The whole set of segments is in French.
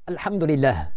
Alhamdulillah,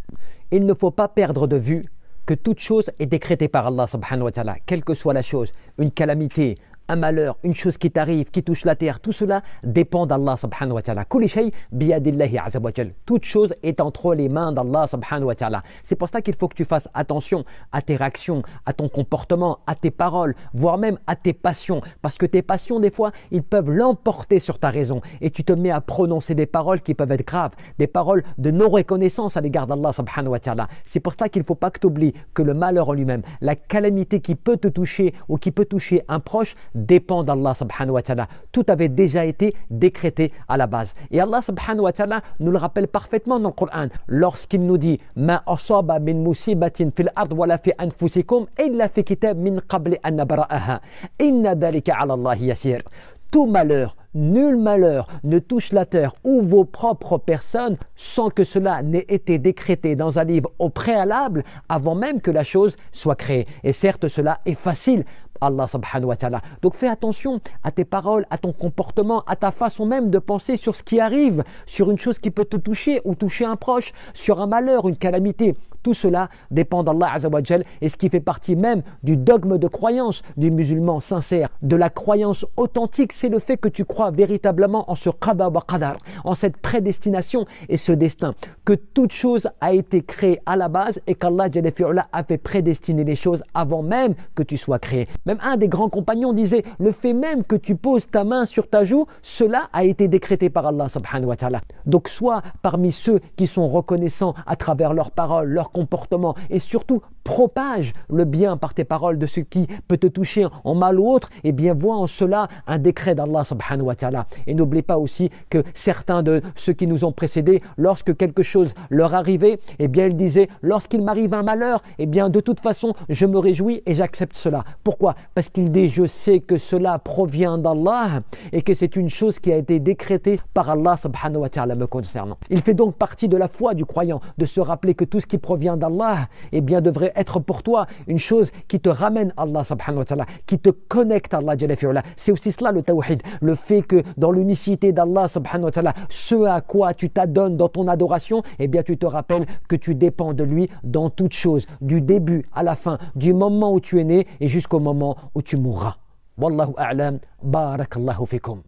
il ne faut pas perdre de vue que toute chose est décrétée par Allah subhanahu wa ta'ala, quelle que soit la chose, une calamité, un malheur, une chose qui t'arrive, qui touche la terre, tout cela dépend d'Allah subhanahu wa ta'ala. Kulli shay biyadillahi azza wa jal. Toute chose est entre les mains d'Allah subhanahu wa ta'ala. C'est pour cela qu'il faut que tu fasses attention à tes réactions, à ton comportement, à tes paroles, voire même à tes passions. Parce que tes passions, des fois, ils peuvent l'emporter sur ta raison. Et tu te mets à prononcer des paroles qui peuvent être graves, des paroles de non-reconnaissance à l'égard d'Allah subhanahu wa ta'ala. C'est pour cela qu'il ne faut pas que tu oublies que le malheur en lui-même, la calamité qui peut te toucher ou qui peut toucher un proche, dépend d'Allah subhanahu wa ta'ala. Tout avait déjà été décrété à la base. Et Allah subhanahu wa ta'ala nous le rappelle parfaitement dans le Coran lorsqu'il nous dit Ma asaba min musibatin fil ard wala fi anfusikum illa fi kitab min qabli an nabra'aha. Inna dhalika ala Allah yasir. Tout malheur, nul malheur ne touche la terre ou vos propres personnes sans que cela n'ait été décrété dans un livre au préalable avant même que la chose soit créée. Et certes, cela est facile. Allah subhanahu wa ta'ala. Donc fais attention à tes paroles, à ton comportement, à ta façon même de penser sur ce qui arrive, sur une chose qui peut te toucher ou toucher un proche, sur un malheur, une calamité. Tout cela dépend d'Allah azza wa jal et ce qui fait partie même du dogme de croyance du musulman sincère, de la croyance authentique, c'est le fait que tu crois véritablement en ce qada wa qadar, en cette prédestination et ce destin, que toute chose a été créée à la base et qu'Allah jalla fi'ala a fait prédestiner les choses avant même que tu sois créé. Même un des grands compagnons disait, le fait même que tu poses ta main sur ta joue, cela a été décrété par Allah subhanahu wa ta'ala. Donc sois parmi ceux qui sont reconnaissants à travers leurs paroles, leurs comportements et surtout propage le bien par tes paroles de ce qui peut te toucher en mal ou autre, et bien vois en cela un décret d'Allah subhanahu wa ta'ala. Et n'oublie pas aussi que certains de ceux qui nous ont précédés, lorsque quelque chose leur arrivait, et bien ils disaient, lorsqu'il m'arrive un malheur, et bien de toute façon je me réjouis et j'accepte cela. Pourquoi? Parce qu'il dit, je sais que cela provient d'Allah et que c'est une chose qui a été décrétée par Allah subhanahu wa ta'ala me concernant. Il fait donc partie de la foi du croyant de se rappeler que tout ce qui provient d'Allah, eh bien devrait être pour toi une chose qui te ramène à Allah subhanahu wa ta'ala, qui te connecte à Allah jalla fi'ala. C'est aussi cela le tawhid, le fait que dans l'unicité d'Allah subhanahu wa ta'ala, ce à quoi tu t'adonnes dans ton adoration, eh bien tu te rappelles que tu dépends de lui dans toute chose, du début à la fin, du moment où tu es né et jusqu'au moment où tu mourras. Wallahu a'lam, barakallahu fikum.